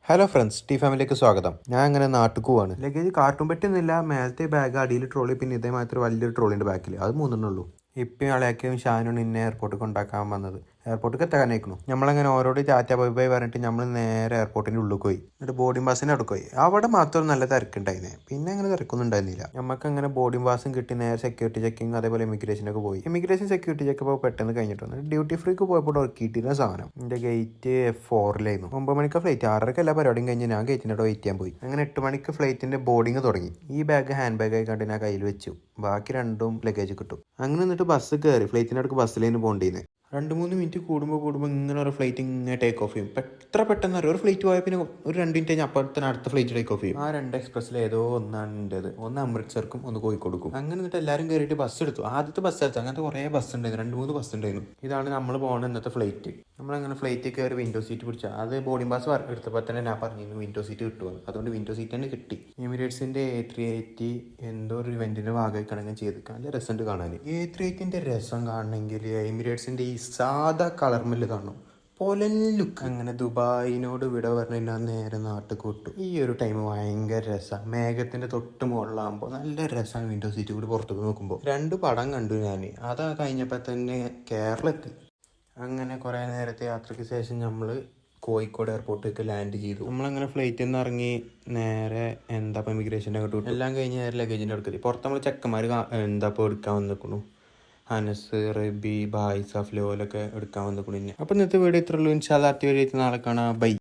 Hello friends, T ഫാമിലിക്ക് സ്വാഗതം. ഞാൻ അങ്ങനെ നാട്ടിൽ പോവാണ്. ലഗേജ് കാർട്ടൂൺ പറ്റുന്നില്ല. മേലത്തെ ബാഗ്, അടിയിൽ ട്രോളി, പിന്നെ ഇതേമാതിരി വലിയൊരു ട്രോളിൻ്റെ ബാക്കിൽ അത് മൂന്നെണ്ണുള്ളൂ. ഇപ്പം അളയാക്കിയും ഷാനും ഇന്നെ എയർപോർട്ടിൽ കൊണ്ടാക്കാൻ വന്നത്. എയർപോർട്ടിൽ എത്താനേക്കണു. നമ്മളങ്ങനെ ഓരോട് ടാറ്റ ബൈ ബൈ പറഞ്ഞിട്ട് നമ്മൾ നേരെ എയർപോർട്ടിൻ്റെ ഉള്ളിൽ പോയി. എന്നിട്ട് ബോർഡിംഗ് പാസിന് അവിടെ പോയി. അവിടെ മാത്രം നല്ല തിരക്കുണ്ടായിരുന്നേ. പിന്നെ അങ്ങനെ തിരക്കൊന്നും ഉണ്ടായിരുന്നില്ല. നമുക്ക് അങ്ങനെ ബോർഡിംഗ് പാസും കിട്ടി നേരെ സെക്യൂരിറ്റി ചെക്കിങ്, അതേപോലെ ഇമിഗ്രേഷനൊക്കെ പോയി. ഇമിഗ്രേഷൻ സെക്യൂരിറ്റി ചെക്ക് ഇപ്പോൾ പെട്ടെന്ന് കഴിഞ്ഞിട്ട് വന്നു. ഡ്യൂട്ടി ഫ്രീക്ക് പോയപ്പോൾ കിട്ടിയിരുന്ന സാധനം എൻ്റെ ഗേറ്റ് F4 9 മണിക്ക് ഫ്ലൈറ്റ്, 6:30 എല്ലാ പരിപാടിയും കഴിഞ്ഞ് ഞാൻ ഗേറ്റിൻ്റെ അവിടെ വെയിറ്റ് ചെയ്യാൻ പോയി. അങ്ങനെ 8 മണിക്ക് ഫ്ലൈറ്റിൻ്റെ ബോർഡിങ് തുടങ്ങി. ഈ ബാഗ് ഹാൻഡ് ബാഗായി കണ്ട് ഞാൻ കയ്യിൽ വെച്ചു. ബാക്കി രണ്ടും ലഗേജ് കിട്ടും. അങ്ങനെ എന്നിട്ട് ബസ് കയറി. ഫ്ലൈറ്റിൻ്റെ അടുക്ക് ബസ്സിലേന് പോകേണ്ടിന്ന് 2-3 മിനിറ്റ് കൂടുമ്പോൾ ഇങ്ങനെ ഒരു ഫ്ലൈറ്റ് ഇങ്ങനെ ടേക്ക് ഓഫ് ചെയ്യും. എത്ര പെട്ടെന്ന് അറിയാം. ഒരു ഫ്ലൈറ്റ് പോയാൽ പിന്നെ ഒരു 2 മിനിറ്റ് കഴിഞ്ഞാൽ അപ്പോൾ തന്നെ അടുത്ത ഫ്ലൈറ്റ് ടേക്ക് ഓഫ് ചെയ്യും. ആ 2 എക്സ്പ്രസ്സിൽ ഏതോ ഒന്നാണ് എൻ്റെത്. ഒന്ന് അമൃത്സർക്കും ഒന്ന് കോഴിക്കോടുക്കും. അങ്ങനെ എന്നിട്ട് എല്ലാവരും കയറിയിട്ട് ബസ് എടുത്തു. ആദ്യത്തെ ബസ് എടുത്തു. അങ്ങനത്തെ കുറേ ബസ് ഉണ്ടായിരുന്നു, 2-3 ബസ് ഉണ്ടായിരുന്നു. ഇതാണ് നമ്മൾ പോകുന്ന ഇന്നത്തെ ഫ്ലൈറ്റ്. നമ്മളങ്ങനെ ഫ്ലൈറ്റിൽ കയറി വിൻഡോ സീറ്റ് പിടിച്ചാൽ അത് ബോർഡിംഗ് പാസ് എടുത്തപ്പോൾ തന്നെ ഞാൻ പറഞ്ഞിരുന്നു വിൻഡോ സീറ്റ് കിട്ടുമെന്ന്. അതുകൊണ്ട് വിൻഡോ സീറ്റ് തന്നെ കിട്ടി. എമിറേറ്റ്സിൻ്റെ A380 എന്തോ ഒരു ഇവൻറ്റിൻ്റെ ഭാഗമായി കണങ്ങൻ ചെയ്ത് നല്ല രസമുണ്ട് കാണാൻ. A380 രസം കാണണമെങ്കിൽ എമിറേറ്റ്സിൻ്റെ ഈ സാധാ കളർമില് കാണും പോലെ ലുക്ക്. അങ്ങനെ ദുബായിനോട് വിട പറഞ്ഞാൽ ഞാൻ നേരെ നാട്ടിൽ കൂട്ടു. ഈ ഒരു ടൈം ഭയങ്കര രസമാണ്. മേഘത്തിൻ്റെ തൊട്ട് മുകളിലാകുമ്പോൾ നല്ല രസമാണ്. വിൻഡോ സീറ്റ് കൂടി പുറത്തേക്ക് നോക്കുമ്പോൾ 2 പടം കണ്ടു ഞാൻ. അതാ കഴിഞ്ഞപ്പോൾ തന്നെ കേരളത്തിൽ. അങ്ങനെ കുറേ നേരത്തെ യാത്രയ്ക്ക് ശേഷം നമ്മൾ കോഴിക്കോട് എയർപോർട്ടിലേക്ക് ലാൻഡ് ചെയ്തു. നമ്മളങ്ങനെ ഫ്ലൈറ്റിൽ നിന്ന് ഇറങ്ങി നേരെ ഇമിഗ്രേഷൻ്റെ അങ്ങോട്ട് വിട്ടു. എല്ലാം കഴിഞ്ഞ് നേരെ ലഗേജിൻ്റെ അടുക്കത്തി. പുറത്ത് നമ്മൾ ചെക്കന്മാർ ഇപ്പോൾ എടുക്കാൻ വന്നിരിക്കണു. അനസ്, റബി, ബായ്, സഫ്ലോലൊക്കെ എടുക്കാൻ വന്നിരിക്കണു. പിന്നെ അപ്പോൾ ഇന്നത്തെ വീഡിയോ ഇത്രയുള്ളൂ. ഇൻഷാല്ലാ അടുത്ത വീഡിയോ നാളെ കാണാം. ബൈ.